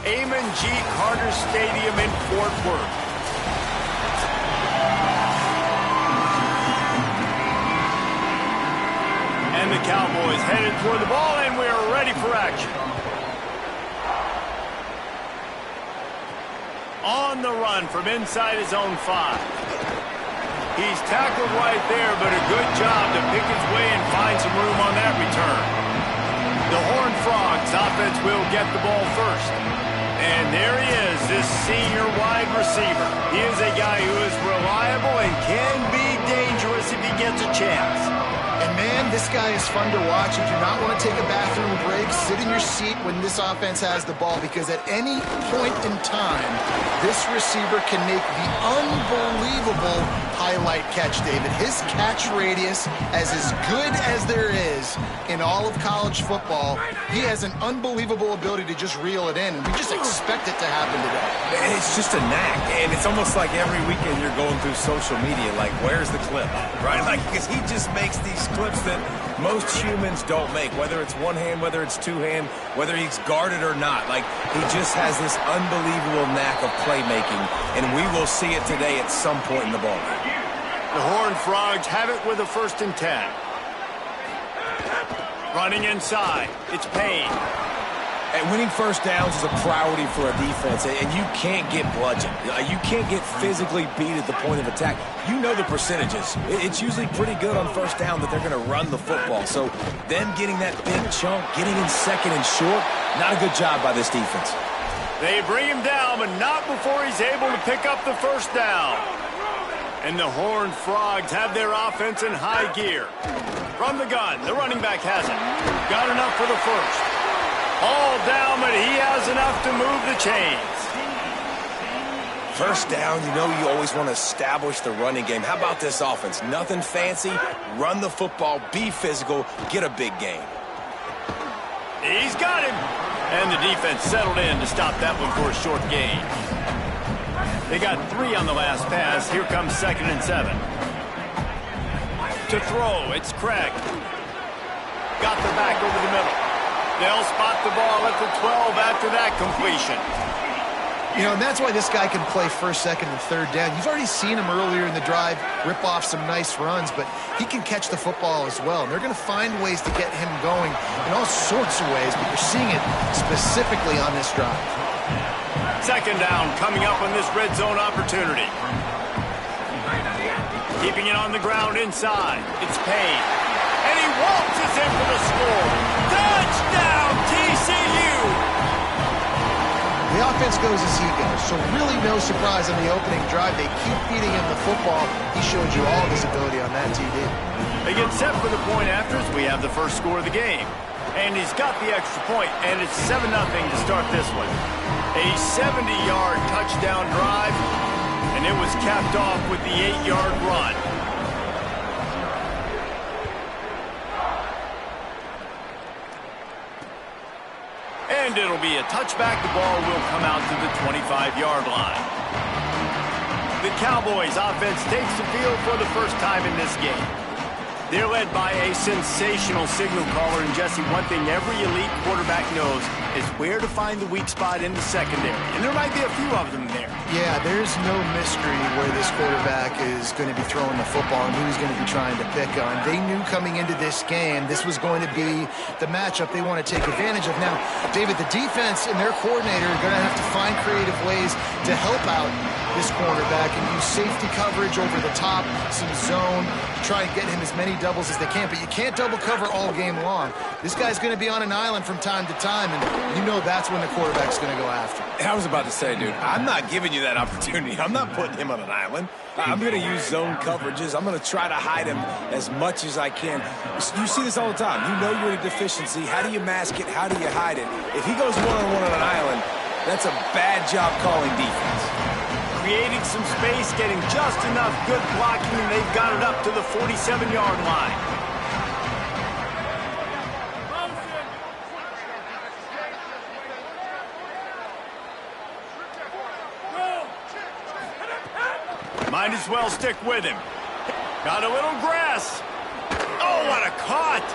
Amon G. Carter Stadium in Fort Worth. And the Cowboys headed toward the ball, and we are ready for action. On the run from inside his own 5. He's tackled right there, but a good job to pick his way and find some room on that return. The Horned Frogs offense will get the ball first. And there he is, this senior wide receiver. He is a guy who is reliable and can be dangerous if he gets a chance. And man, this guy is fun to watch. You do not want to take a bathroom break. Sit in your seat when this offense has the ball, because at any point in time, this receiver can make the unbelievable highlight catch, David. His catch radius is as good as there is in all of college football. He has an unbelievable ability to just reel it in, and we just expect it to happen today. It's just a knack, and it's almost like every weekend you're going through social media, like, where's the clip, right? Like, because he just makes these clips that most humans don't make, whether it's one hand, whether it's two hand, whether he's guarded or not. Like, he just has this unbelievable knack of playmaking, and we will see it today at some point in the ball game. The Horned Frogs have it with a 1st and 10. Running inside, it's Payne. And winning first downs is a priority for a defense, and you can't get bludgeoned. You can't get physically beat at the point of attack. You know the percentages. It's usually pretty good on first down that they're going to run the football. So them getting that big chunk, getting in second and short, not a good job by this defense. They bring him down, but not before he's able to pick up the first down. And the Horned Frogs have their offense in high gear. From the gun, the running back has it. Got enough for the first. All down, but he has enough to move the chains. First down, you know you always want to establish the running game. How about this offense? Nothing fancy. Run the football, be physical, get a big gain. He's got him. And the defense settled in to stop that one for a short gain. They got 3 on the last pass. Here comes 2nd and 7. To throw, it's Craig. Got the back over the middle. They'll spot the ball at the 12 after that completion. You know, and that's why this guy can play 1st, 2nd, and 3rd down. You've already seen him earlier in the drive rip off some nice runs, but he can catch the football as well. And they're going to find ways to get him going in all sorts of ways, but you're seeing it specifically on this drive. 2nd down coming up on this red zone opportunity. Keeping it on the ground inside. It's Payne. And he waltzes in for the score. Touchdown, TCU! The offense goes as he goes, so really no surprise on the opening drive. They keep feeding him the football. He showed you all of his ability on that TD. They get set for the point after as we have the first score of the game. And he's got the extra point, and it's 7-0 to start this one. A 70-yard touchdown drive, and it was capped off with the 8-yard run. And it'll be a touchback. The ball will come out to the 25-yard line. The Cowboys offense takes the field for the first time in this game. They're led by a sensational signal caller, and Jesse, one thing every elite quarterback knows is where to find the weak spot in the secondary. And there might be a few of them there. Yeah, there's no mystery where this quarterback is going to be throwing the football and who he's going to be trying to pick on. They knew coming into this game this was going to be the matchup they want to take advantage of. Now, David, the defense and their coordinator are going to have to find creative ways to help out this cornerback and use safety coverage over the top, some zone, to try and get him as many doubles as they can. But you can't double cover all game long. This guy's going to be on an island from time to time, and you know that's when the quarterback's going to go after him. I was about to say, dude, I'm not giving you that opportunity. I'm not putting him on an island. I'm going to use zone coverages. I'm going to try to hide him as much as I can. You see this all the time. You know you're in a deficiency. How do you mask it? How do you hide it? If he goes one-on-one on an island, that's a bad job calling defense. Creating some space, getting just enough good blocking, and they've got it up to the 47-yard line. Might as well stick with him. Got a little grass. Oh, what a caught.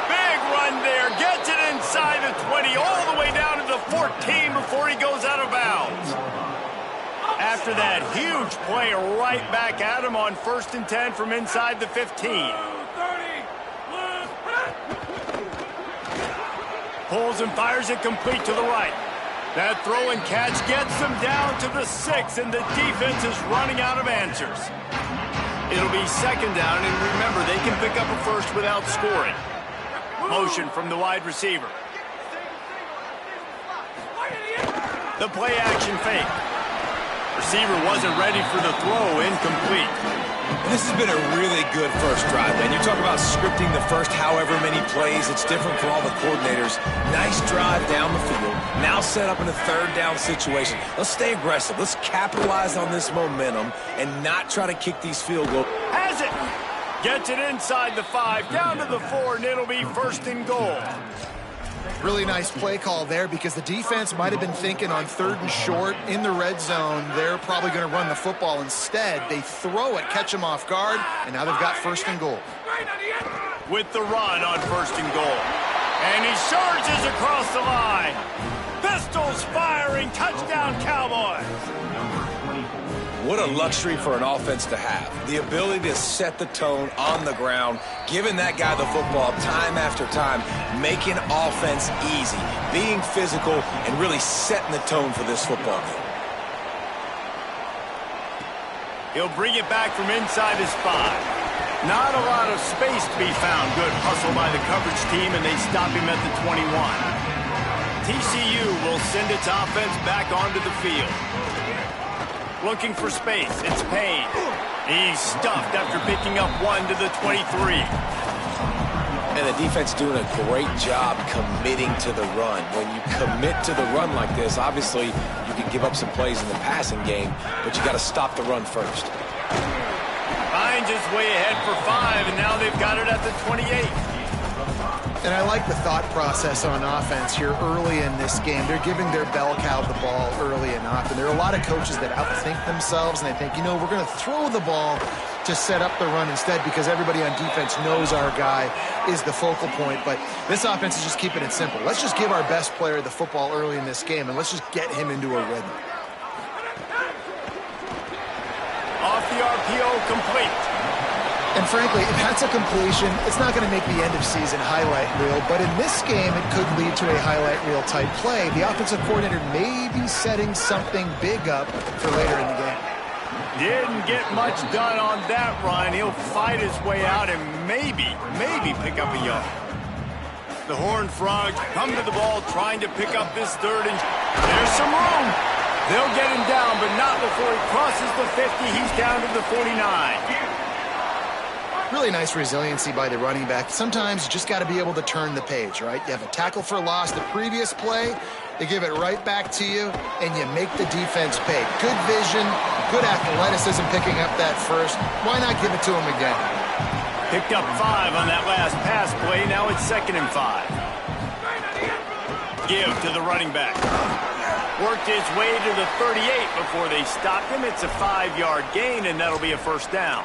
Big run there. Gets it inside the 20, all the way down to the the 14 before he goes out of bounds. After that huge play, right back at him on 1st and 10 from inside the 15. Pulls and fires it complete to the right. That throw and catch gets them down to the 6, and the defense is running out of answers. It'll be 2nd down, and remember, they can pick up a first without scoring. Motion from the wide receiver. The play action fake. Receiver wasn't ready for the throw, incomplete. This has been a really good first drive, man. You talk about scripting the first however many plays. It's different for all the coordinators. Nice drive down the field. Now set up in a 3rd down situation. Let's stay aggressive. Let's capitalize on this momentum and not try to kick these field goals. Has it. Gets it inside the 5, down to the 4, and it'll be 1st and goal. Really nice play call there because the defense might have been thinking on 3rd and short in the red zone. They're probably going to run the football. Instead, they throw it, catch them off guard, and now they've got 1st and goal. With the run on 1st and goal. And he surges across the line. Pistols firing, touchdown Cowboys. What a luxury for an offense to have. The ability to set the tone on the ground, giving that guy the football time after time, making offense easy, being physical, and really setting the tone for this football game. He'll bring it back from inside his 5. Not a lot of space to be found. Good hustle by the coverage team, and they stop him at the 21. TCU will send its offense back onto the field. Looking for space. It's Payne. He's stuffed after picking up 1 to the 23. And the defense doing a great job committing to the run. When you commit to the run like this, obviously you can give up some plays in the passing game, but you got to stop the run first. Finds his way ahead for 5, and now they've got it at the 28. And I like the thought process on offense here early in this game. They're giving their bell cow the ball early and often. There are a lot of coaches that outthink themselves, and they think, you know, we're going to throw the ball to set up the run instead because everybody on defense knows our guy is the focal point. But this offense is just keeping it simple. Let's just give our best player the football early in this game, and let's just get him into a rhythm. Off the RPO, complete. And frankly, if that's a completion, it's not going to make the end-of-season highlight reel. But in this game, it could lead to a highlight reel type play. The offensive coordinator may be setting something big up for later in the game. Didn't get much done on that run. He'll fight his way out and maybe pick up a yard. The Horned Frogs come to the ball trying to pick up this 3rd, and there's some room. They'll get him down, but not before he crosses the 50. He's down to the 49. Really nice resiliency by the running back. Sometimes you just got to be able to turn the page, right? You have a tackle for loss the previous play, they give it right back to you, and you make the defense pay. Good vision, good athleticism picking up that first. Why not give it to him again? Picked up 5 on that last pass play. Now it's 2nd and 5. Give to the running back. Worked his way to the 38 before they stopped him. It's a 5-yard gain, and that'll be a 1st down.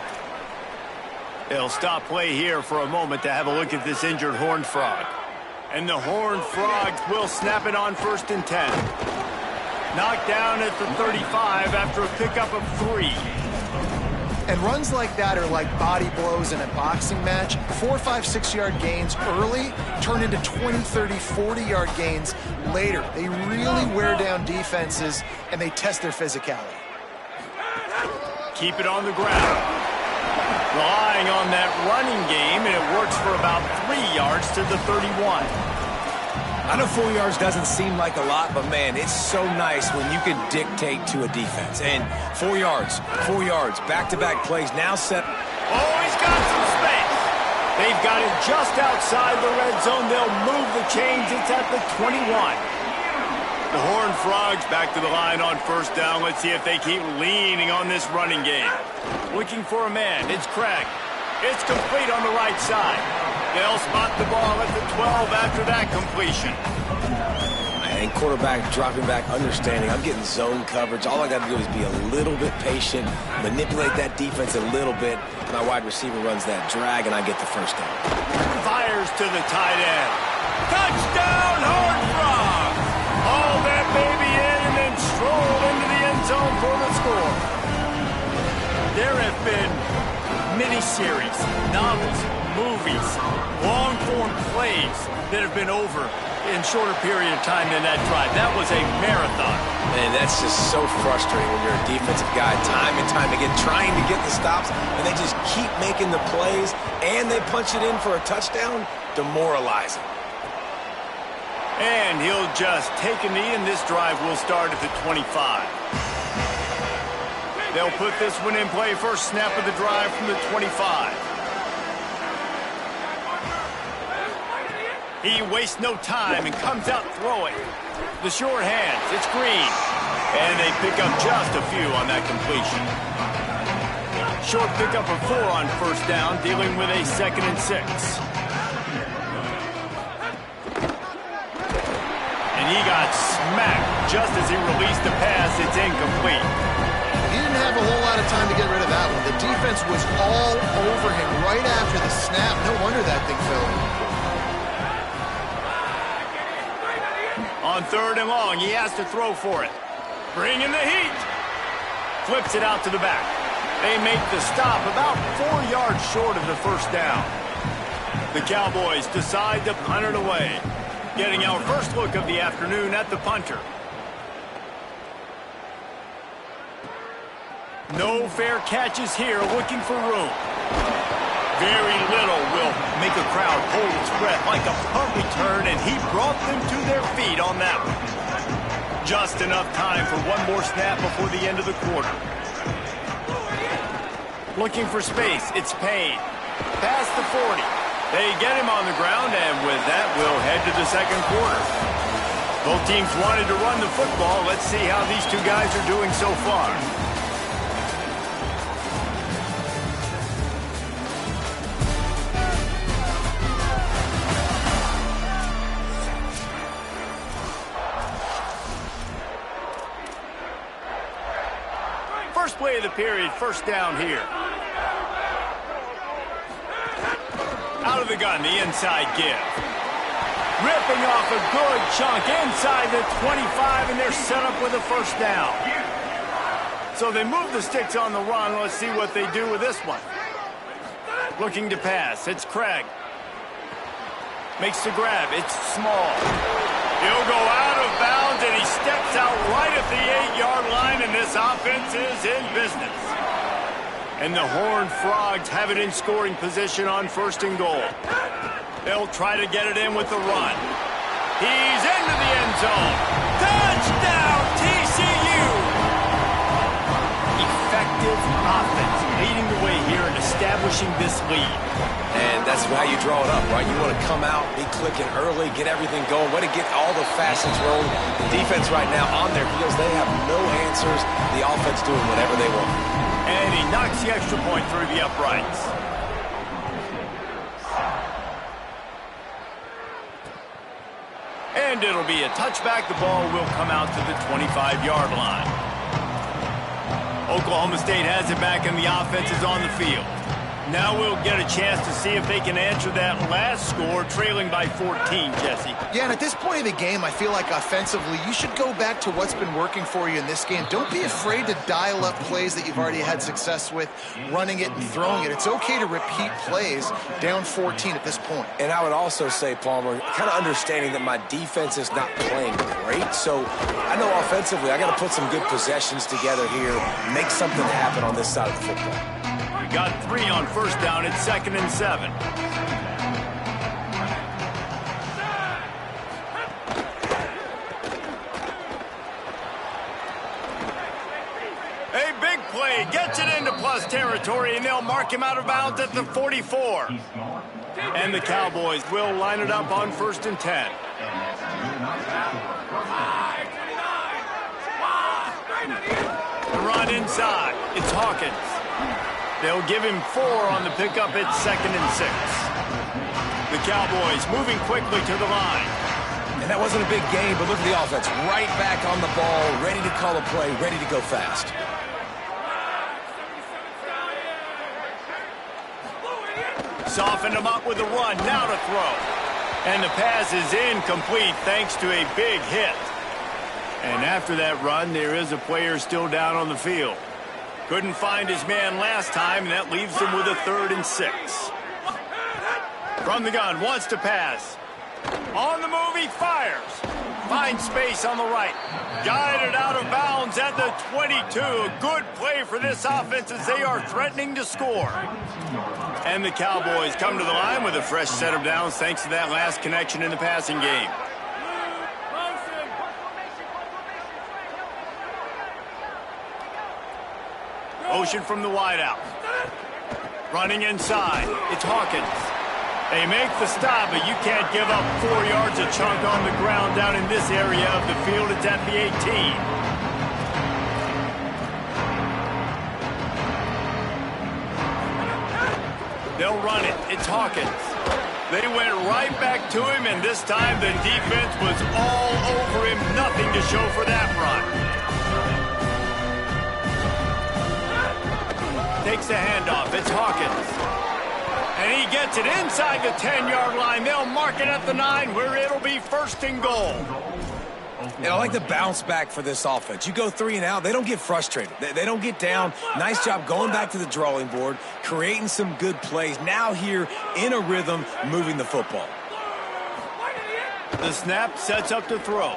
They'll stop play here for a moment to have a look at this injured Horned Frog. And the Horned Frogs will snap it on 1st and 10. Knocked down at the 35 after a pickup of 3. And runs like that are like body blows in a boxing match. 4, 5, 6-yard gains early turn into 20, 30, 40-yard gains later. They really wear down defenses, and they test their physicality. Keep it on the ground. Relying on that running game, and it works for about 3 yards to the 31. I know 4 yards doesn't seem like a lot, but man, it's so nice when you can dictate to a defense. And 4 yards, back-to-back plays now set. Oh, he's got some space. They've got it just outside the red zone. They'll move the chains. It's at the 21. The Horned Frogs back to the line on 1st down. Let's see if they keep leaning on this running game. Looking for a man. It's Craig. It's complete on the right side. They'll spot the ball at the 12 after that completion. And quarterback dropping back, understanding I'm getting zone coverage. All I got to do is be a little bit patient, manipulate that defense a little bit. My wide receiver runs that drag, and I get the 1st down. Fires to the tight end. Touchdown, Horned Frogs! Oh, baby in and then stroll into the end zone for the score. There have been miniseries, novels, movies, long-form plays that have been over in shorter period of time than that drive. That was a marathon. Man, that's just so frustrating when you're a defensive guy time and time again trying to get the stops, and they just keep making the plays, and they punch it in for a touchdown. Demoralizing. And he'll just take a knee, and this drive will start at the 25. They'll put this one in play. First snap of the drive from the 25. He wastes no time and comes out throwing. The short hands, it's Green. And they pick up just a few on that completion. Short pickup of 4 on first down, dealing with a 2nd and 6. And he got smacked just as he released the pass. It's incomplete. He didn't have a whole lot of time to get rid of that one. The defense was all over him right after the snap. No wonder that thing fell in. On 3rd and long, he has to throw for it. Bring in the heat. Flips it out to the back. They make the stop about 4 yards short of the first down. The Cowboys decide to punt it away. Getting our first look of the afternoon at the punter. No fair catches here, looking for room. Very little will make a crowd hold its breath like a punt return, and he brought them to their feet on that one. Just enough time for one more snap before the end of the quarter. Looking for space, it's Payne. Past the 40. They get him on the ground, and with that, we'll head to the second quarter. Both teams wanted to run the football. Let's see how these two guys are doing so far. First play of the period, first down here. Out of the gun, the inside give. Ripping off a good chunk inside the 25, and they're set up with a first down. So they move the sticks on the run. Let's see what they do with this one. Looking to pass. It's Craig. Makes the grab. It's Small. He'll go out of bounds, and he steps out right at the 8-yard line, and this offense is in business. And the Horned Frogs have it in scoring position on 1st and goal. They'll try to get it in with the run. He's into the end zone. Touchdown, TCU! Effective offense leading the way here and establishing this lead. And that's how you draw it up, right? You want to come out, be clicking early, get everything going, want to get all the facets rolling. The defense right now on their heels, they have no answers. The offense doing whatever they want. And he knocks the extra point through the uprights. And it'll be a touchback. The ball will come out to the 25-yard line. Oklahoma State has it back, and the offense is on the field. Now we'll get a chance to see if they can answer that last score, trailing by 14, Jesse. Yeah, and at this point of the game, I feel like offensively, you should go back to what's been working for you in this game. Don't be afraid to dial up plays that you've already had success with, running it and throwing it. It's okay to repeat plays down 14 at this point. And I would also say, Palmer, kind of understanding that my defense is not playing great, so I know offensively I got to put some good possessions together here, make something happen on this side of the football. Got 3 on first down. It's 2nd and 7. A big play gets it into plus territory, and they'll mark him out of bounds at the 44. And the Cowboys will line it up on 1st and 10. The run inside. It's Hawkins. They'll give him 4 on the pickup. It's 2nd and 6. The Cowboys moving quickly to the line. And that wasn't a big game, but look at the offense. Right back on the ball, ready to call a play, ready to go fast. Softened him up with a run. Now to throw. And the pass is incomplete thanks to a big hit. And after that run, there is a player still down on the field. Couldn't find his man last time, and that leaves him with a 3rd and 6. From the gun, wants to pass. On the move, he fires. Finds space on the right. Guided out of bounds at the 22. A good play for this offense as they are threatening to score. And the Cowboys come to the line with a fresh set of downs thanks to that last connection in the passing game. Motion from the wideout. Running inside. It's Hawkins. They make the stop, but you can't give up 4 yards a chunk on the ground down in this area of the field. It's at the 18. They'll run it. It's Hawkins. They went right back to him, and this time the defense was all over him. Nothing to show for that run. Takes the handoff. It's Hawkins. And he gets it inside the 10-yard line. They'll mark it at the 9 where it'll be 1st and goal. And I like the bounce back for this offense. You go 3 and out, they don't get frustrated. They don't get down. Nice job going back to the drawing board, creating some good plays. Now here in a rhythm, moving the football. The snap sets up to throw.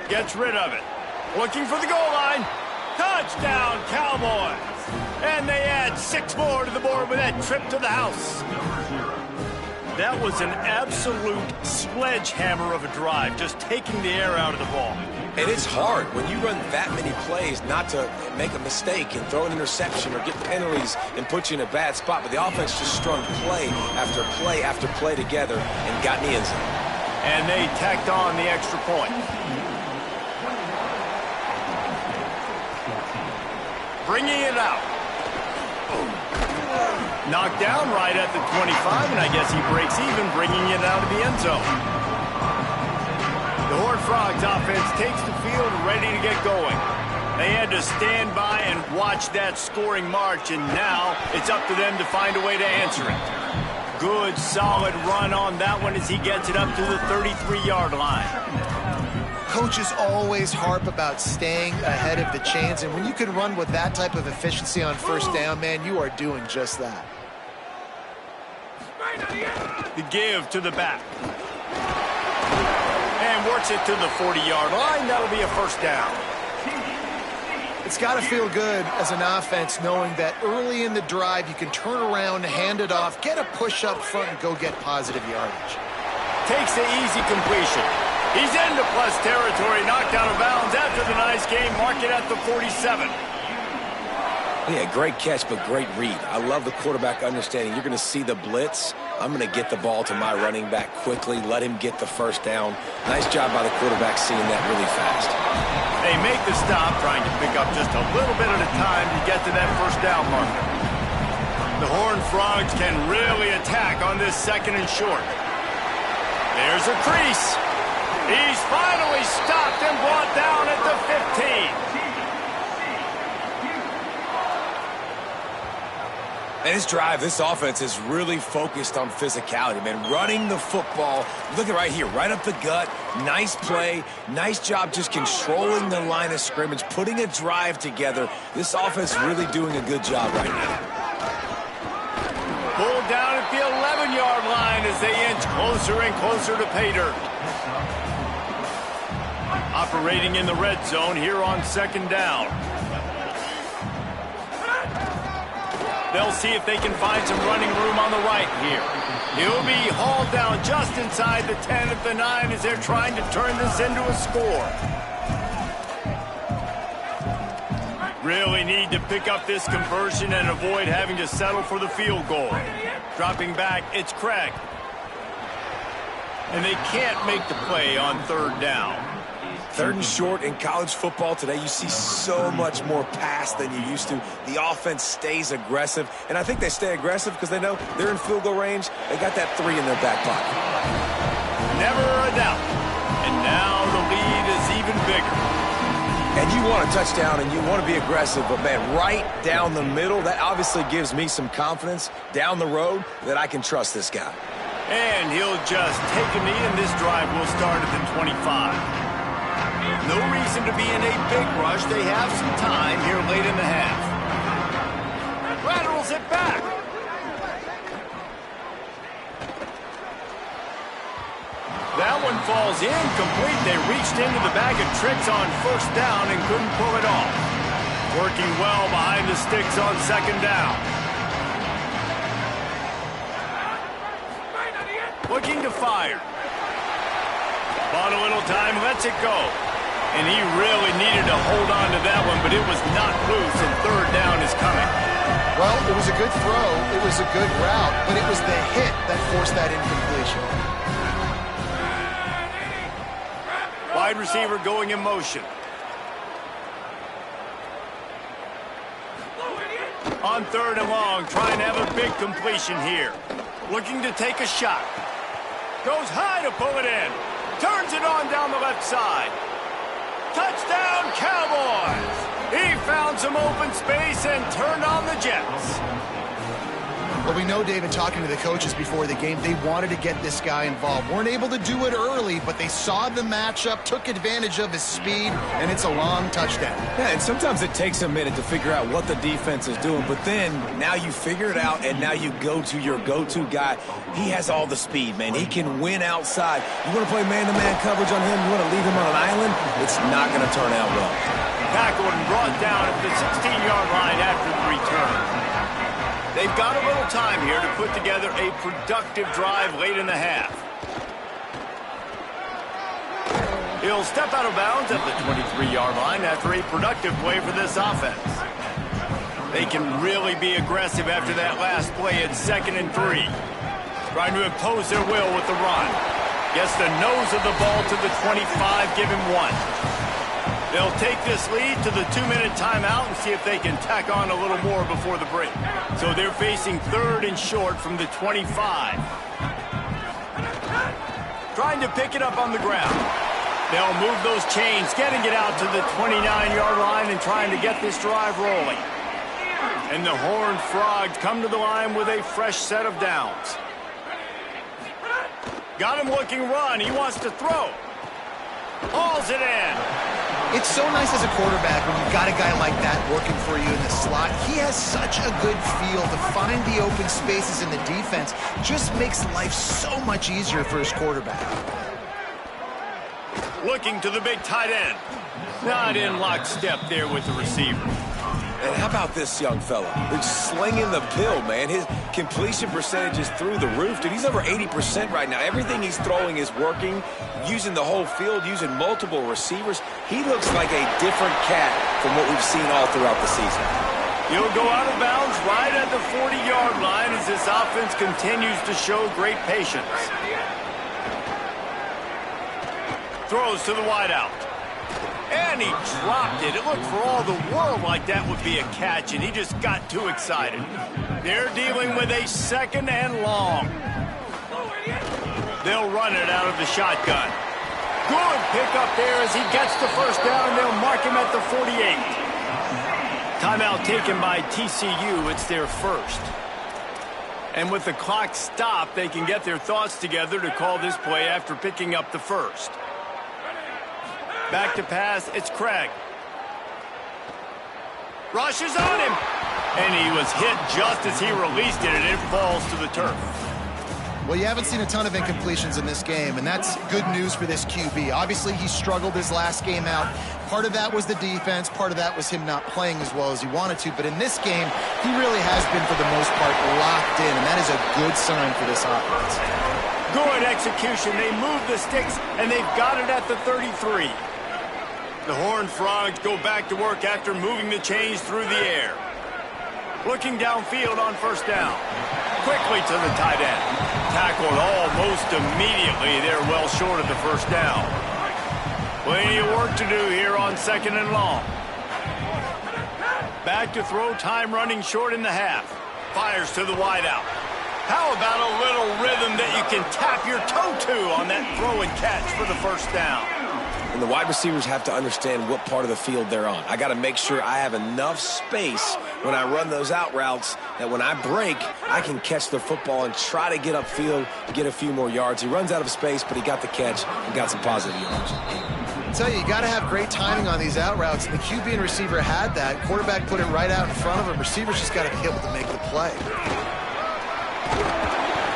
Gets rid of it. Looking for the goal line. Touchdown, Cowboys. And they add 6 more to the board with that trip to the house. That was an absolute sledgehammer of a drive, just taking the air out of the ball. And it's hard when you run that many plays not to make a mistake and throw an interception or get penalties and put you in a bad spot. But the offense just strung play after play after play together and got in the end zone. And they tacked on the extra point. Bringing it out. Knocked down right at the 25, and I guess he breaks even, bringing it out of the end zone. The Horned Frogs offense takes the field ready to get going. They had to stand by and watch that scoring march, and now it's up to them to find a way to answer it. Good, solid run on that one as he gets it up to the 33-yard line. Coaches always harp about staying ahead of the chains, and when you can run with that type of efficiency on 1st down, man, you are doing just that. The give to the back. And works it to the 40-yard line. That'll be a 1st down. It's got to feel good as an offense knowing that early in the drive you can turn around, hand it off, get a push up front, and go get positive yardage. Takes the easy completion. He's into plus territory, knocked out of bounds after the nice game. Mark it at the 47. Yeah, great catch, but great read. I love the quarterback understanding. You're going to see the blitz. I'm going to get the ball to my running back quickly, let him get the 1st down. Nice job by the quarterback seeing that really fast. They make the stop, trying to pick up just a little bit at a time to get to that 1st down marker. The Horned Frogs can really attack on this 2nd and short. There's a crease. He's finally stopped and brought down at the 15. And this drive, this offense is really focused on physicality, man. Running the football. Look at right here, right up the gut. Nice play. Nice job just controlling the line of scrimmage, putting a drive together. This offense really doing a good job right now. Pulled down at the 11-yard line as they inch closer and closer to pay dirt. Operating in the red zone here on 2nd down. They'll see if they can find some running room on the right here. He'll be hauled down just inside the 10 at the 9 as they're trying to turn this into a score. Really need to pick up this conversion and avoid having to settle for the field goal. Dropping back, it's Craig. And they can't make the play on 3rd down. 3rd and short in college football today, you see so much more pass than you used to. The offense stays aggressive, and I think they stay aggressive because they know they're in field goal range. They got that 3 in their back pocket. Never a doubt. And now the lead is even bigger. And you want a touchdown and you want to be aggressive, but man, right down the middle, that obviously gives me some confidence down the road that I can trust this guy. And he'll just take a knee, and this drive will start at the 25. No reason to be in a big rush. They have some time here late in the half. Laterals it back. That one falls incomplete. They reached into the bag of tricks on first down and couldn't pull it off. Working well behind the sticks on second down. Looking to fire. Bought a little time, lets it go. And he really needed to hold on to that one, but it was not loose, and third down is coming. Well, it was a good throw. It was a good route, but it was the hit that forced that incompletion. Wide receiver going in motion. On third and long, trying to have a big completion here. Looking to take a shot. Goes high to pull it in. Turns it on down the left side. Touchdown, Cowboys! He found some open space and turned on the Jets. Well, we know, David, talking to the coaches before the game, they wanted to get this guy involved. Weren't able to do it early, but they saw the matchup, took advantage of his speed, and it's a long touchdown. Yeah, and sometimes it takes a minute to figure out what the defense is doing, but then now you figure it out, and now you go to your go-to guy. He has all the speed, man. He can win outside. You want to play man-to-man coverage on him? You want to leave him on an island? It's not going to turn out well. Tackled and brought down at the 16-yard line after the return. They've got a little time here to put together a productive drive late in the half. He'll step out of bounds at the 23-yard line after a productive play for this offense. They can really be aggressive after that last play at 2nd and 3. Trying to impose their will with the run. Gets the nose of the ball to the 25, give him 1. They'll take this lead to the 2-minute timeout and see if they can tack on a little more before the break. So they're facing 3rd and short from the 25. Trying to pick it up on the ground. They'll move those chains, getting it out to the 29-yard line and trying to get this drive rolling. And the Horned Frogs come to the line with a fresh set of downs. Got him looking run. He wants to throw. Hauls it in. It's so nice as a quarterback when you've got a guy like that working for you in the slot. He has such a good feel to find the open spaces in the defense. Just makes life so much easier for his quarterback. Looking to the big tight end. Not in lockstep there with the receiver. And how about this young fella? He's slinging the pill, man. His completion percentage is through the roof. Dude, he's over 80% right now. Everything he's throwing is working, using the whole field, using multiple receivers. He looks like a different cat from what we've seen all throughout the season. He'll go out of bounds right at the 40-yard line as this offense continues to show great patience. Throws to the wideout. And he dropped it. It looked for all the world like that would be a catch, and he just got too excited. They're dealing with a 2nd and long. They'll run it out of the shotgun. Good pickup there as he gets the first down, and they'll mark him at the 48. Timeout taken by TCU. It's their first. And with the clock stopped, they can get their thoughts together to call this play after picking up the first. Back to pass, it's Craig. Rushes on him. And he was hit just as he released it, and it falls to the turf. Well, you haven't seen a ton of incompletions in this game, and that's good news for this QB. Obviously, he struggled his last game out. Part of that was the defense. Part of that was him not playing as well as he wanted to. But in this game, he really has been, for the most part, locked in, and that is a good sign for this offense. Good execution. They move the sticks, and they've got it at the 33. The Horned Frogs go back to work after moving the chains through the air. Looking downfield on first down. Quickly to the tight end. Tackled almost immediately. They're well short of the first down. Plenty of work to do here on 2nd and long. Back to throw, time running short in the half. Fires to the wideout. How about a little rhythm that you can tap your toe to on that throw and catch for the first down? And the wide receivers have to understand what part of the field they're on. I got to make sure I have enough space when I run those out routes that when I break, I can catch the football and try to get upfield, get a few more yards. He runs out of space, but he got the catch and got some positive yards. Tell you got to have great timing on these out routes, and the QB and receiver had that. Quarterback put it right out in front of him. Receivers just got to be able to make the play.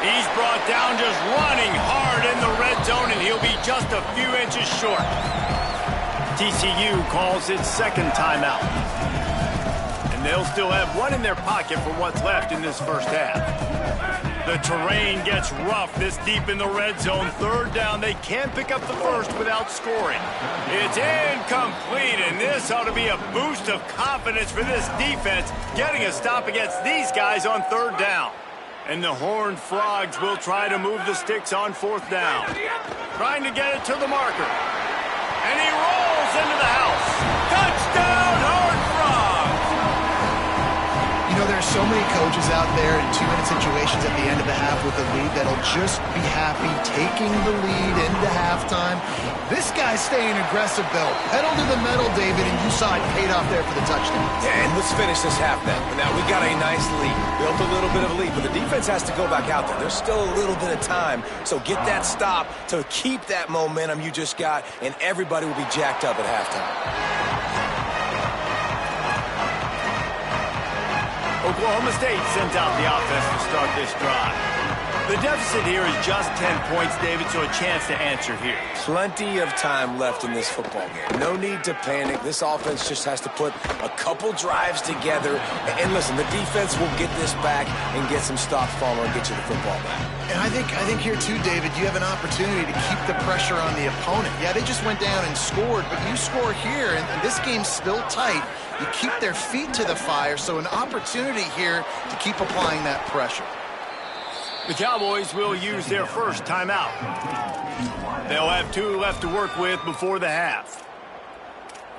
He's brought down just running hard in the red zone, and he'll be just a few inches short. TCU calls its second timeout. And they'll still have one in their pocket for what's left in this first half. The terrain gets rough this deep in the red zone. Third down, they can't pick up the first without scoring. It's incomplete, and this ought to be a boost of confidence for this defense, getting a stop against these guys on third down. And the Horned Frogs will try to move the sticks on fourth down. Trying to get it to the marker. And he rolls into the house. Touchdown, Horned Frogs! You know, there's so many coaches out there in 2-minute situations at the end of the half with a lead that'll just be happy taking the lead into halftime. This guy's staying aggressive, though. Pedal to the metal, David, and you saw it paid off there for the touchdown. Yeah, and let's finish this half then. Now, we got a nice lead. Built a little bit of a lead, but the defense has to go back out there. There's still a little bit of time, so get that stop to keep that momentum you just got, and everybody will be jacked up at halftime. Oklahoma State sent out the offense to start this drive. The deficit here is just 10 points, David, so a chance to answer here. Plenty of time left in this football game. No need to panic. This offense just has to put a couple drives together. And listen, the defense will get this back and get some stops following and get you the football back. And I think here too, David, you have an opportunity to keep the pressure on the opponent. Yeah, they just went down and scored, but you score here, and this game's still tight. You keep their feet to the fire, so an opportunity here to keep applying that pressure. The Cowboys will use their first timeout. They'll have 2 left to work with before the half.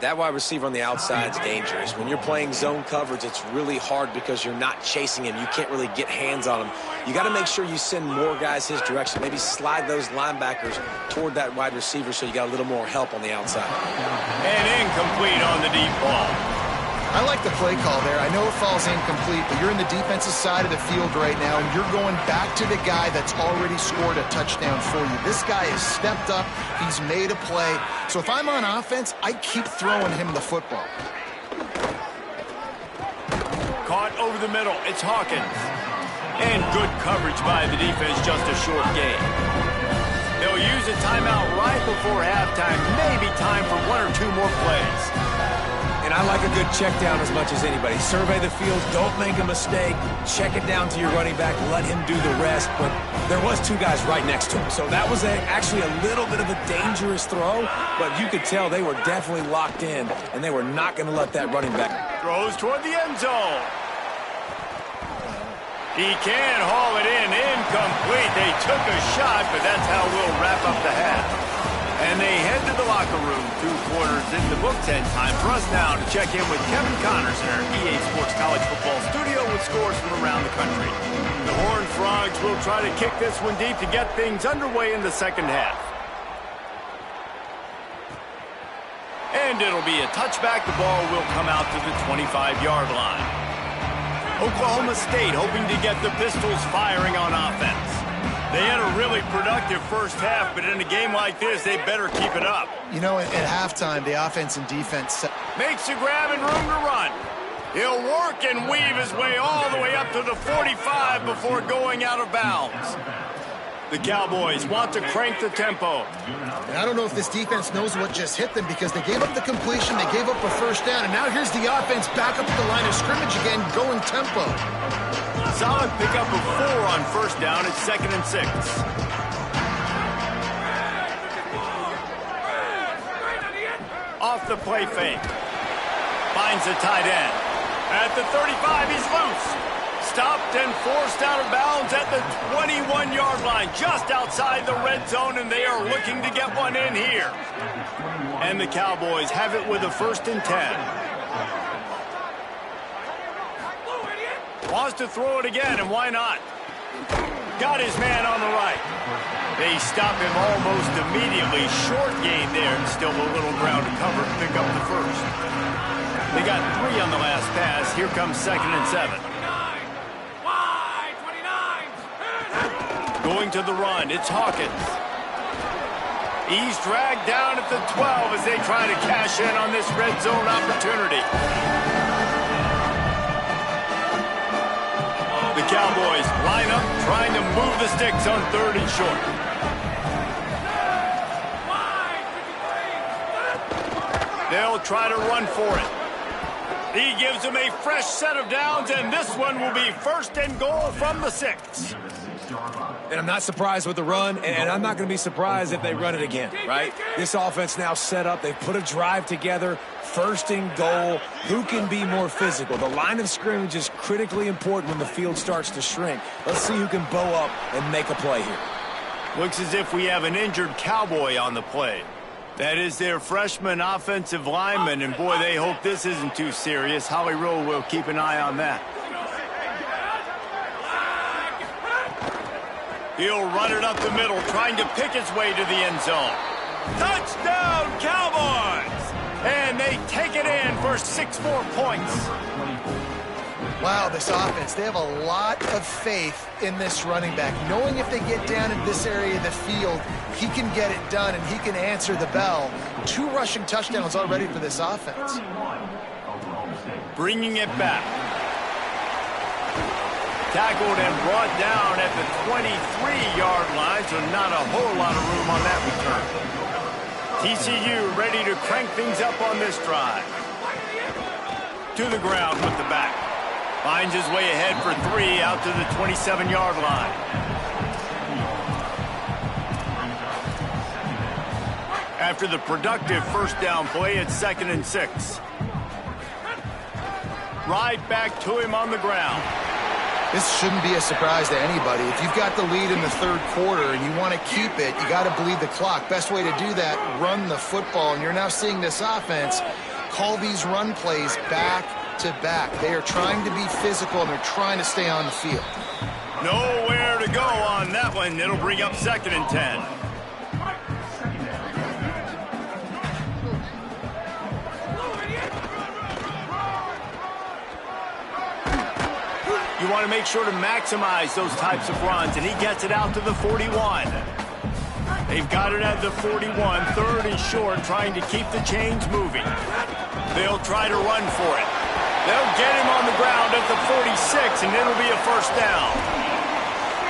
That wide receiver on the outside is dangerous. When you're playing zone coverage, it's really hard because you're not chasing him. You can't really get hands on him. You got to make sure you send more guys his direction. Maybe slide those linebackers toward that wide receiver so you got a little more help on the outside. And incomplete on the deep ball. I like the play call there. I know it falls incomplete, but you're in the defensive side of the field right now, and you're going back to the guy that's already scored a touchdown for you. This guy has stepped up. He's made a play. So if I'm on offense, I keep throwing him the football. Caught over the middle. It's Hawkins. And good coverage by the defense, just a short gain. They'll use a timeout right before halftime. Maybe time for 1 or 2 more plays. And I like a good check down as much as anybody. Survey the field, don't make a mistake, check it down to your running back, let him do the rest. But there was 2 guys right next to him, so that was actually a little bit of a dangerous throw, but you could tell they were definitely locked in, and they were not going to let that running back. Throws toward the end zone. He can haul it in, incomplete. They took a shot, but that's how we'll wrap up the half. And they head to the locker room. 2 quarters in the books, and time for us now to check in with Kevin Connors in our EA Sports College Football studio with scores from around the country. The Horned Frogs will try to kick this one deep to get things underway in the second half. And it'll be a touchback. The ball will come out to the 25-yard line. Oklahoma State hoping to get the Pistols firing on offense. They had a really productive first half, but in a game like this, they better keep it up. You know, at halftime, the offense and defense makes a grab and room to run. He'll work and weave his way all the way up to the 45 before going out of bounds. The Cowboys want to crank the tempo. And I don't know if this defense knows what just hit them because they gave up the completion, they gave up a first down, and now here's the offense back up at the line of scrimmage again, going tempo. Solid pickup of 4 on first down. It's 2nd and 6. Off the play fake. Finds the tight end. At the 35, he's loose. Stopped and forced out of bounds at the 21-yard line, just outside the red zone, and they are looking to get one in here. And the Cowboys have it with a 1st and 10. Wants to throw it again, and why not? Got his man on the right. They stop him almost immediately. Short gain there, and still a little ground to cover to pick up the first. They got 3 on the last pass. Here comes 2nd and 7. Going to the run, it's Hawkins. He's dragged down at the 12 as they try to cash in on this red zone opportunity. The Cowboys line up trying to move the sticks on 3rd and short. They'll try to run for it. He gives them a fresh set of downs, and this one will be 1st and goal from the 6. And I'm not surprised with the run, and I'm not going to be surprised if they run it again, right? This offense now set up. They've put a drive together. 1st and goal. Who can be more physical? The line of scrimmage is critically important when the field starts to shrink. Let's see who can bow up and make a play here. Looks as if we have an injured Cowboy on the play. That is their freshman offensive lineman, and boy, they hope this isn't too serious. Howie Rowe will keep an eye on that. He'll run it up the middle, trying to pick his way to the end zone. Touchdown, Cowboys! And they take it in for 6 more points. Wow, this offense, they have a lot of faith in this running back, knowing if they get down in this area of the field, he can get it done and he can answer the bell. 2 rushing touchdowns already for this offense. Bringing it back. Tackled and brought down at the 23-yard line, so not a whole lot of room on that return. TCU ready to crank things up on this drive. To the ground with the back. Finds his way ahead for 3 out to the 27-yard line. After the productive 1st down play, it's 2nd and 6. Right back to him on the ground. This shouldn't be a surprise to anybody. If you've got the lead in the 3rd quarter and you want to keep it, you got to bleed the clock. Best way to do that, run the football. And you're now seeing this offense call these run plays back to back. They are trying to be physical and they're trying to stay on the field. Nowhere to go on that one. It'll bring up 2nd and 10. You want to make sure to maximize those types of runs, and he gets it out to the 41. They've got it at the 41, 3rd and short, trying to keep the chains moving. They'll try to run for it. They'll get him on the ground at the 46, and it'll be a 1st down.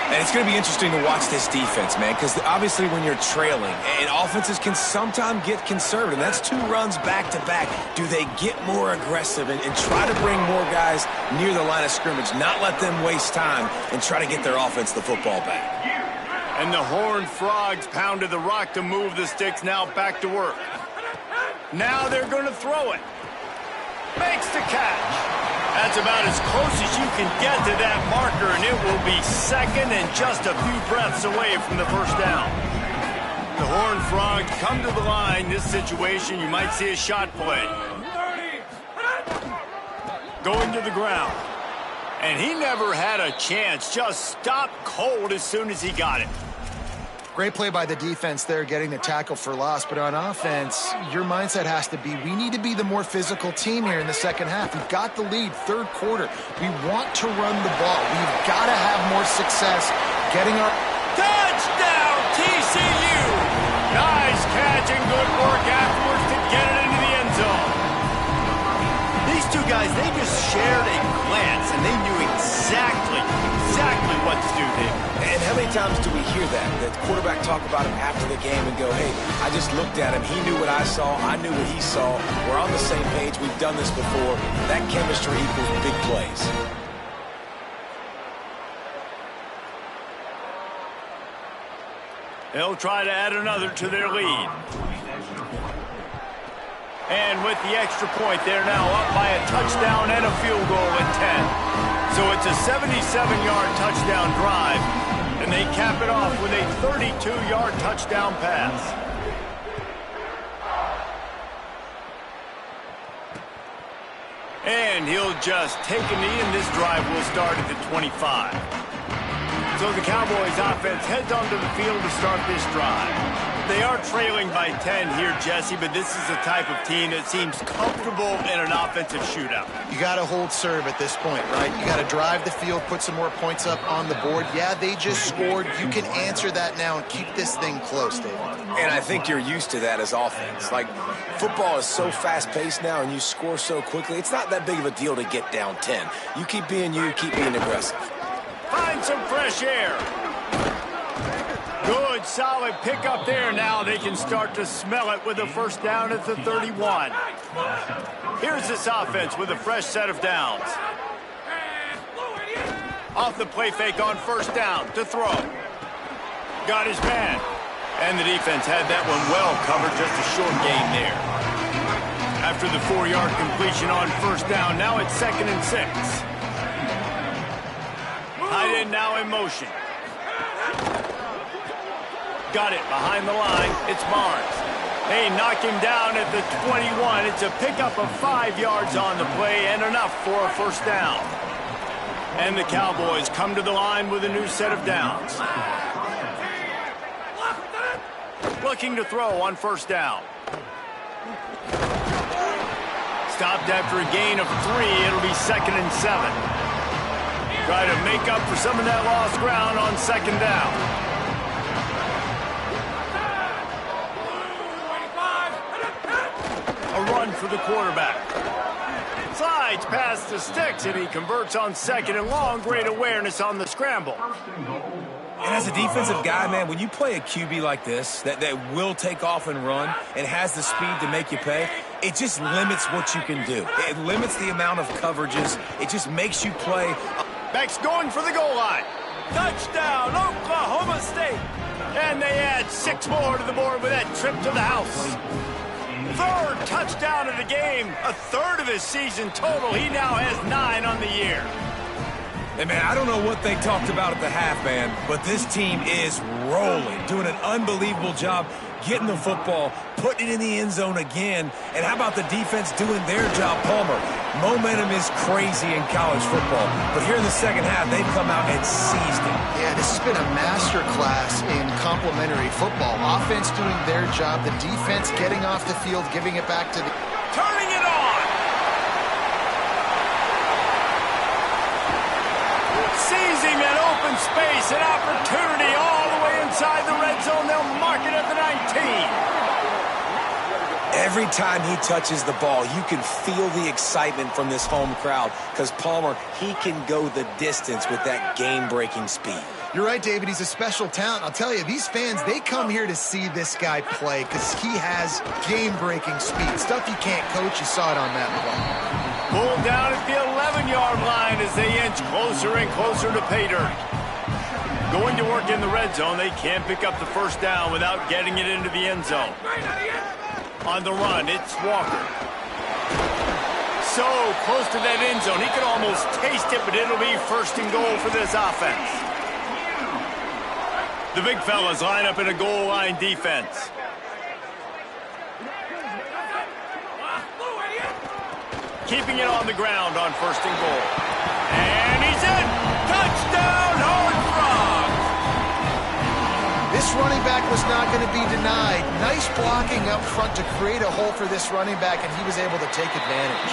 And it's going to be interesting to watch this defense, man, because obviously when you're trailing, and offenses can sometimes get conservative, and that's 2 runs back-to-back. Do they get more aggressive and try to bring more guys near the line of scrimmage, not let them waste time, and try to get their offense the football back? And the Horned Frogs pounded the rock to move the sticks, now back to work. Now they're going to throw it. Makes the catch. That's about as close as you can get to that marker, and it will be 2nd and just a few breaths away from the 1st down. The Horned Frogs come to the line. This situation, you might see a shot play. Going to the ground. And he never had a chance. Just stopped cold as soon as he got it. Great play by the defense there, getting the tackle for loss. But on offense, your mindset has to be, we need to be the more physical team here in the 2nd half. We've got the lead, 3rd quarter. We want to run the ball. We've got to have more success getting our... Touchdown, TCU! Nice catch and good work afterwards to get it into the end zone. These 2 guys, they just shared a glance, and they knew exactly what to do there. And how many times do we hear that? The quarterback talk about him after the game and go, hey, I just looked at him. He knew what I saw. I knew what he saw. We're on the same page. We've done this before. That chemistry equals big plays. They'll try to add another to their lead. And with the extra point, they're now up by a touchdown and a field goal at 10. So it's a 77-yard touchdown drive, and they cap it off with a 32-yard touchdown pass. And he'll just take a knee, and this drive will start at the 25. So the Cowboys offense heads onto the field to start this drive. They are trailing by 10 here, Jesse, but this is the type of team that seems comfortable in an offensive shootout. You got to hold serve at this point, right? You got to drive the field, put some more points up on the board. Yeah, they just scored. You can answer that now and keep this thing close, David. And I think you're used to that as offense. Like, football is so fast-paced now and you score so quickly, it's not that big of a deal to get down 10. You keep being aggressive. Find some fresh air. Good, solid pickup there. Now they can start to smell it with a first down at the 31. Here's this offense with a fresh set of downs. Off the play fake on first down to throw. Got his man. And the defense had that one well covered, just a short gain there. After the 4-yard completion on first down, now it's 2nd and 6. Tight end now in motion. Got it behind the line. It's Barnes. They knock him down at the 21. It's a pickup of 5 yards on the play and enough for a first down. And the Cowboys come to the line with a new set of downs. Looking to throw on first down. Stopped after a gain of 3. It'll be 2nd and 7. Try to make up for some of that lost ground on second down. A run for the quarterback. Slides past the sticks, and he converts on 2nd and long. Great awareness on the scramble. And as a defensive guy, man, when you play a QB like this that will take off and run and has the speed to make you pay, it just limits what you can do. It limits the amount of coverages. It just makes you play. Back's going for the goal line. Touchdown, Oklahoma State. And they add 6 more to the board with that trip to the house. 3rd touchdown of the game. A 3rd of his season total. He now has 9 on the year. Hey, man, I don't know what they talked about at the half, man, but this team is rolling, doing an unbelievable job getting the football, putting it in the end zone again. And how about the defense doing their job, Palmer? Momentum is crazy in college football, but here in the second half, they've come out and seized it. Yeah, this has been a master class in complementary football. Offense doing their job, the defense getting off the field, giving it back to the... Turning it on! Seizing that open space, an opportunity all the way inside the red zone. They'll mark it at the 19. Every time he touches the ball, you can feel the excitement from this home crowd because Palmer, he can go the distance with that game-breaking speed. You're right, David. He's a special talent. I'll tell you, these fans, they come here to see this guy play because he has game-breaking speed. Stuff you can't coach. You saw it on that play. Pulled down at the 11-yard line as they inch closer and closer to pay dirt. Going to work in the red zone, they can't pick up the first down without getting it into the end zone. On the run, it's Walker. So close to that end zone, he could almost taste it, but it'll be 1st and goal for this offense. The big fellas line up in a goal line defense. Keeping it on the ground on 1st and goal. And he's in! Touchdown, Horned Frogs! This running back was not going to be denied. Nice blocking up front to create a hole for this running back, and he was able to take advantage.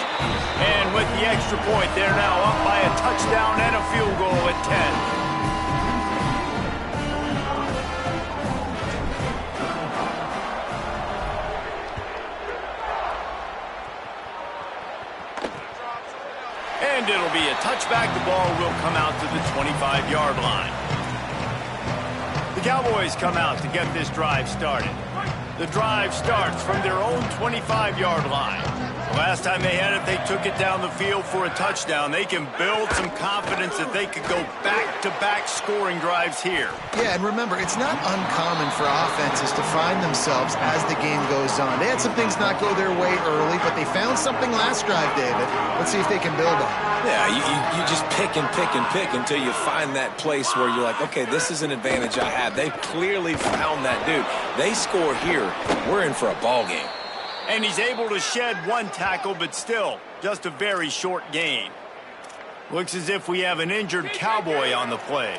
And with the extra point, they're now up by a touchdown and a field goal at 10. And it'll be a touchback. The ball will come out to the 25-yard line. The Cowboys come out to get this drive started. The drive starts from their own 25-yard line. The last time they had it, they took it down the field for a touchdown. They can build some confidence that they could go back-to-back scoring drives here. Yeah, and remember, it's not uncommon for offenses to find themselves as the game goes on. They had some things not go their way early, but they found something last drive, David. Let's see if they can build on it. Yeah, you just pick and pick and pick until you find that place where you're like, okay, this is an advantage I have. They've clearly found that dude. They score here, we're in for a ball game. And he's able to shed 1 tackle, but still, just a very short gain. Looks as if we have an injured Cowboy on the play.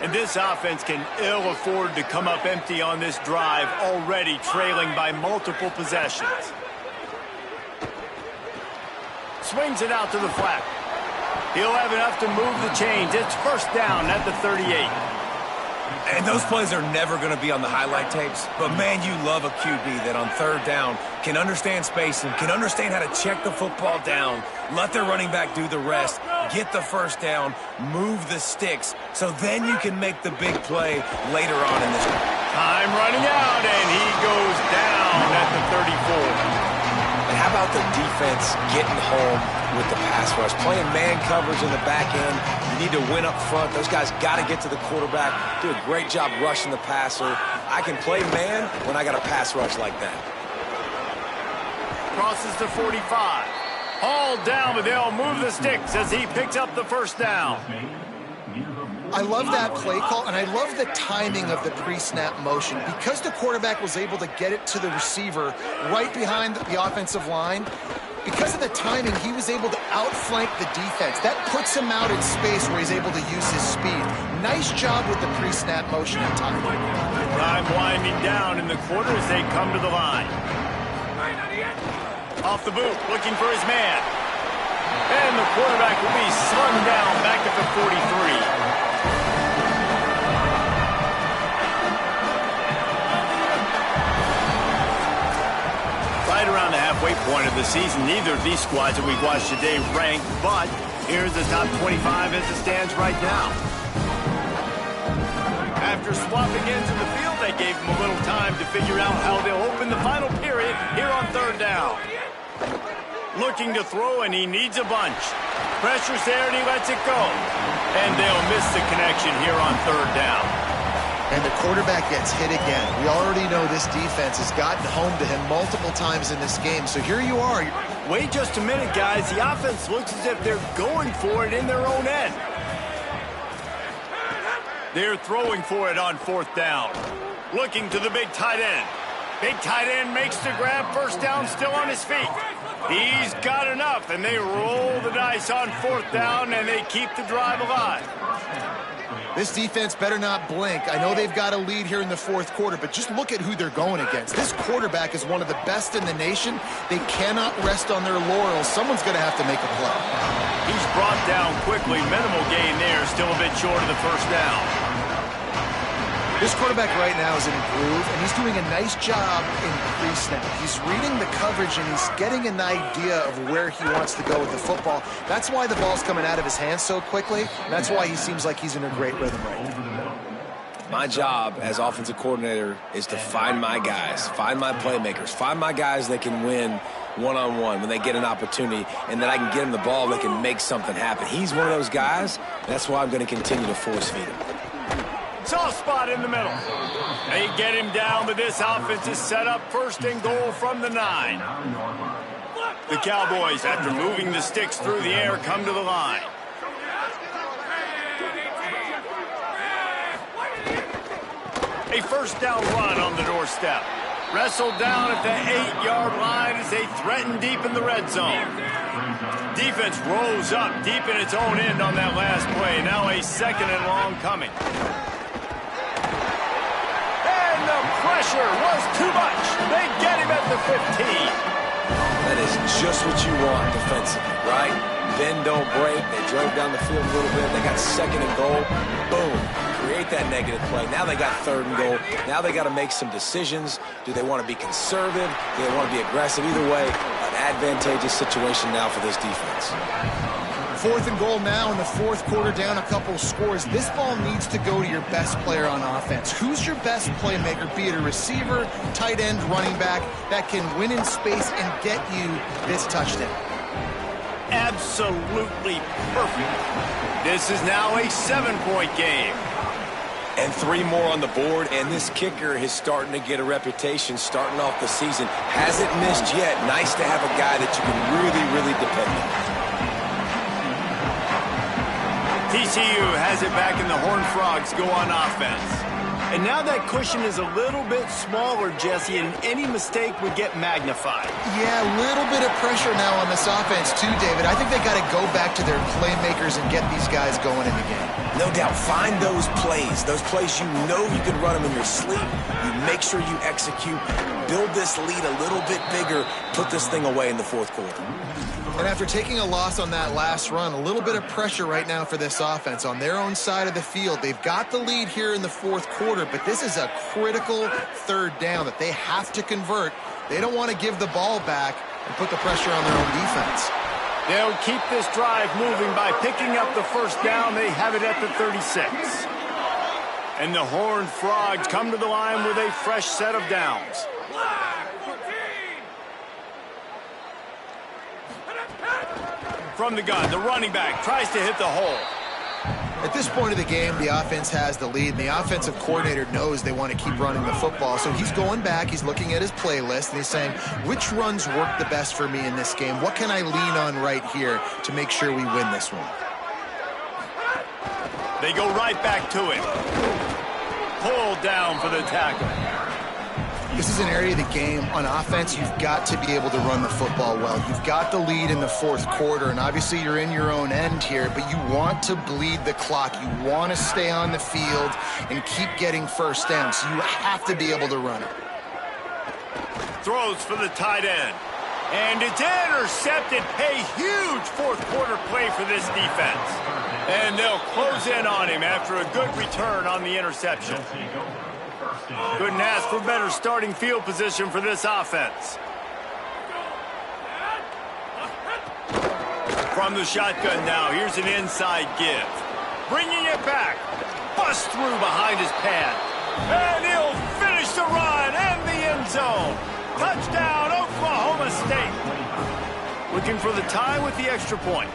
And this offense can ill afford to come up empty on this drive, already trailing by multiple possessions. Swings it out to the flat. He'll have enough to move the chains. It's first down at the 38. And those plays are never going to be on the highlight tapes. But, man, you love a QB that on third down can understand spacing, can understand how to check the football down, let their running back do the rest, get the first down, move the sticks, so then you can make the big play later on in this. Time running out, and he goes down at the 34. And how about the defense getting home with the pass rush? Playing man coverage in the back end. You need to win up front. Those guys got to get to the quarterback. Do a great job rushing the passer. I can play man when I got a pass rush like that. Crosses to 45. Hauled down, but they'll move the sticks as he picks up the first down. I love that play call, and I love the timing of the pre-snap motion. Because the quarterback was able to get it to the receiver right behind the offensive line, because of the timing, he was able to outflank the defense. That puts him out in space where he's able to use his speed. Nice job with the pre-snap motion and timing. Time winding down in the quarter as they come to the line. Off the boot, looking for his man. And the quarterback will be slung down back at the 43. Right around the halfway point of the season, neither of these squads that we've watched today ranked, but here's the top 25 as it stands right now. After swapping ends in the field, they gave him a little time to figure out how they'll open the final period here on third down. Looking to throw, and he needs a bunch. Pressure's there, and he lets it go. And they'll miss the connection here on third down. And the quarterback gets hit again. We already know this defense has gotten home to him multiple times in this game. So here you are. Wait just a minute, guys. The offense looks as if they're going for it in their own end. They're throwing for it on fourth down. Looking to the big tight end. Big tight end makes the grab. First down, still on his feet. He's got enough, and they roll the dice on fourth down, and they keep the drive alive. This defense better not blink. I know they've got a lead here in the fourth quarter, but just look at who they're going against. This quarterback is one of the best in the nation. They cannot rest on their laurels. Someone's going to have to make a play. He's brought down quickly. Minimal gain there. Still a bit short of the first down. This quarterback right now is in a groove, and he's doing a nice job in pre-snap. He's reading the coverage, and he's getting an idea of where he wants to go with the football. That's why the ball's coming out of his hands so quickly, and that's why he seems like he's in a great rhythm right now. My job as offensive coordinator is to find my guys, find my playmakers, find my guys that can win one-on-one when they get an opportunity, and then I can get them the ball that can make something happen. He's one of those guys. That's why I'm going to continue to force feed him. Soft spot in the middle. They get him down, but this offense is set up first and goal from the 9. The Cowboys, after moving the sticks through the air, come to the line. A first down run on the doorstep. Wrestled down at the 8-yard line as they threaten deep in the red zone. Defense rose up deep in its own end on that last play. Now a second and long coming. The pressure was too much. They get him at the 15. That is just what you want defensively, right? Bend, don't break. They drove down the field a little bit. They got second and goal. Boom. Create that negative play. Now they got third and goal. Now they got to make some decisions. Do they want to be conservative? Do they want to be aggressive? Either way, an advantageous situation now for this defense. Fourth and goal now in the fourth quarter, down a couple scores. This ball needs to go to your best player on offense. Who's your best playmaker, be it a receiver, tight end, running back, that can win in space and get you this touchdown? Absolutely perfect. This is now a 7-point game. And 3 more on the board, and this kicker is starting to get a reputation starting off the season. Hasn't missed yet. Nice to have a guy that you can really, really depend on. TCU has it back, and the Horned Frogs go on offense. And now that cushion is a little bit smaller, Jesse, and any mistake would get magnified. Yeah, a little bit of pressure now on this offense too, David. I think they got to go back to their playmakers and get these guys going in the game. No doubt. Find those plays you know you can run them in your sleep. You make sure you execute. Build this lead a little bit bigger. Put this thing away in the fourth quarter. And after taking a loss on that last run, a little bit of pressure right now for this offense on their own side of the field. They've got the lead here in the fourth quarter, but this is a critical third down that they have to convert. They don't want to give the ball back and put the pressure on their own defense. They'll keep this drive moving by picking up the first down. They have it at the 36. And the Horned Frogs come to the line with a fresh set of downs. From the gun, the running back tries to hit the hole. At this point of the game, the offense has the lead, and the offensive coordinator knows they want to keep running the football. So he's going back, he's looking at his playlist, and he's saying, which runs work the best for me in this game? What can I lean on right here to make sure we win this one? They go right back to it. Pulled down for the tackle. This is an area of the game on offense you've got to be able to run the football well. You've got the lead in the fourth quarter, and obviously you're in your own end here, but you want to bleed the clock. You want to stay on the field and keep getting first down, so you have to be able to run it. Throws for the tight end. And it's intercepted. A huge fourth quarter play for this defense. And they'll close in on him after a good return on the interception. Couldn't ask for better starting field position for this offense. From the shotgun now, here's an inside give. Bringing it back. Bust through behind his pad. And he'll finish the run and the end zone. Touchdown, Oklahoma State. Looking for the tie with the extra point.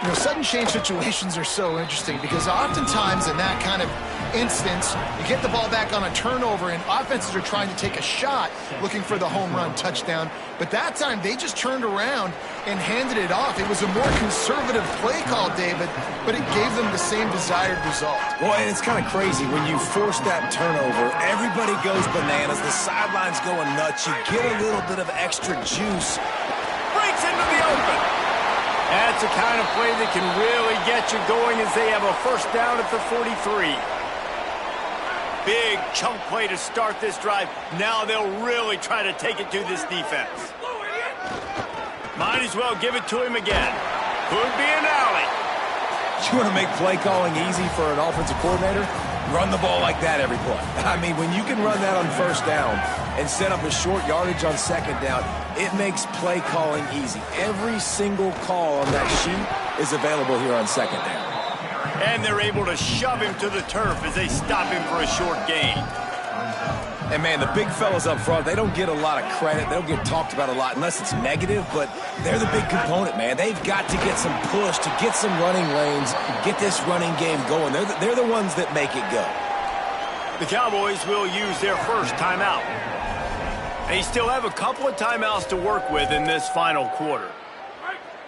You know, sudden change situations are so interesting because oftentimes in that kind of instance, you get the ball back on a turnover and offenses are trying to take a shot looking for the home run touchdown. But that time they just turned around and handed it off. It was a more conservative play call, David, but it gave them the same desired result. Well, and it's kind of crazy when you force that turnover. Everybody goes bananas. The sideline's going nuts. You get a little bit of extra juice. Breaks into the open. That's the kind of play that can really get you going as they have a first down at the 43. Big chunk play to start this drive. Now they'll really try to take it to this defense. Might as well give it to him again. Could be an alley. You want to make play calling easy for an offensive coordinator? Run the ball like that every play. I mean, when you can run that on first down and set up a short yardage on second down, it makes play calling easy. Every single call on that sheet is available here on second down. And they're able to shove him to the turf as they stop him for a short gain. And, man, the big fellas up front, they don't get a lot of credit. They don't get talked about a lot unless it's negative, but they're the big component, man. They've got to get some push, to get some running lanes, get this running game going. They're the ones that make it go. The Cowboys will use their first timeout. They still have a couple of timeouts to work with in this final quarter.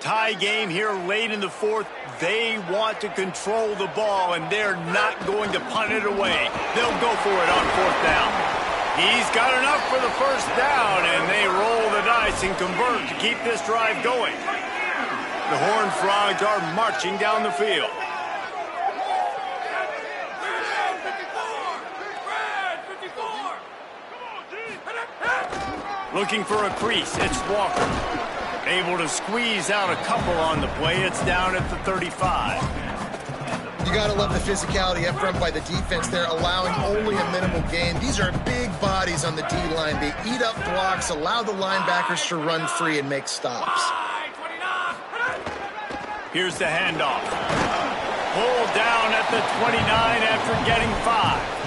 Tie game here late in the fourth. They want to control the ball, and they're not going to punt it away. They'll go for it on fourth down. He's got enough for the first down, and they roll the dice and convert to keep this drive going. The Horned Frogs are marching down the field. Looking for a crease, it's Walker. Able to squeeze out a couple on the play. It's down at the 35. You got to love the physicality up front by the defense. They're allowing only a minimal gain. These are big bodies on the D-line. They eat up blocks, allow the linebackers to run free and make stops. Here's the handoff. Pulled down at the 29 after getting 5.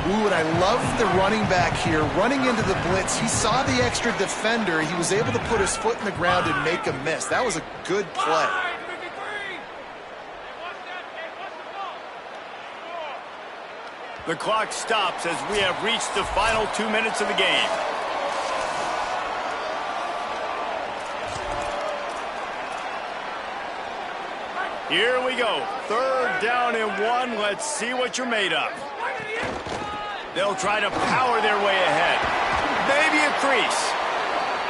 Ooh, and I love the running back here. Running into the blitz, he saw the extra defender. He was able to put his foot in the ground and make a miss. That was a good play. The clock stops as we have reached the final 2 minutes of the game. Here we go. Third down and 1. Let's see what you're made of. They'll try to power their way ahead. Maybe a crease.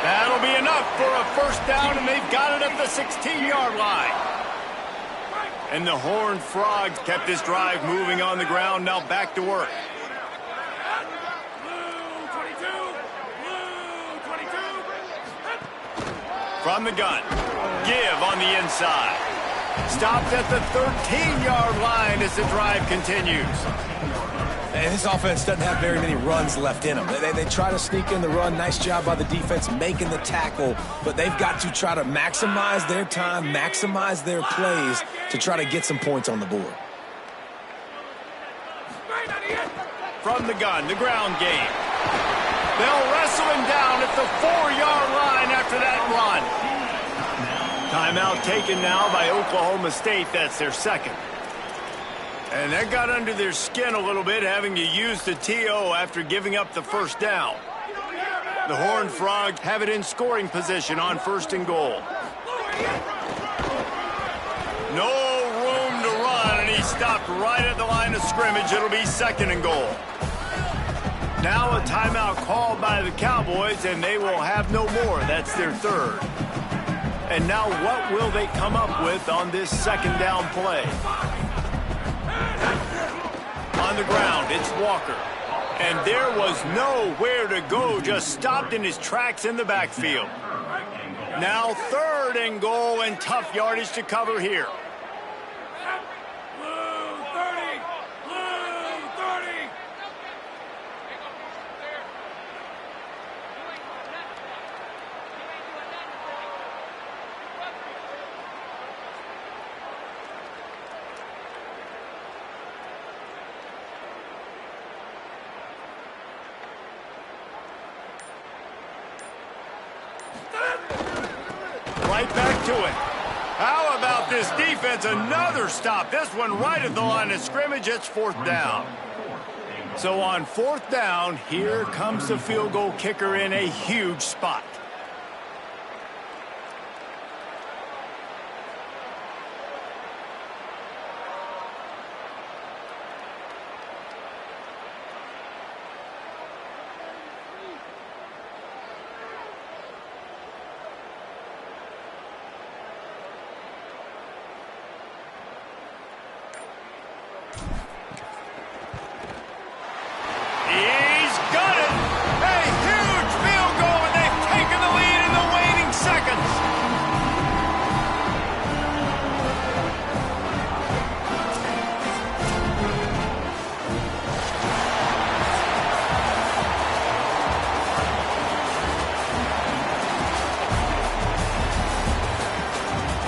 That'll be enough for a first down, and they've got it at the 16-yard line. And the Horned Frogs kept this drive moving on the ground. Now back to work. From the gun. Give on the inside. Stopped at the 13-yard line as the drive continues. And this offense doesn't have very many runs left in them. They try to sneak in the run. Nice job by the defense making the tackle. But they've got to try to maximize their time, maximize their plays to try to get some points on the board. From the gun, the ground game. They'll wrestle him down at the 4-yard line after that run. Timeout taken now by Oklahoma State. That's their second. And that got under their skin a little bit, having to use the TO after giving up the first down. The Horned Frogs have it in scoring position on first and goal. No room to run, and he stopped right at the line of scrimmage. It'll be second and goal. Now a timeout called by the Cowboys, and they will have no more. That's their third. And now what will they come up with on this second down play? On the ground, it's Walker. And there was nowhere to go, just stopped in his tracks in the backfield. Now third and goal, and tough yardage to cover here. Right back to it. How about this defense? Another stop. This one right at the line of scrimmage. It's fourth down. So on fourth down, here comes the field goal kicker in a huge spot.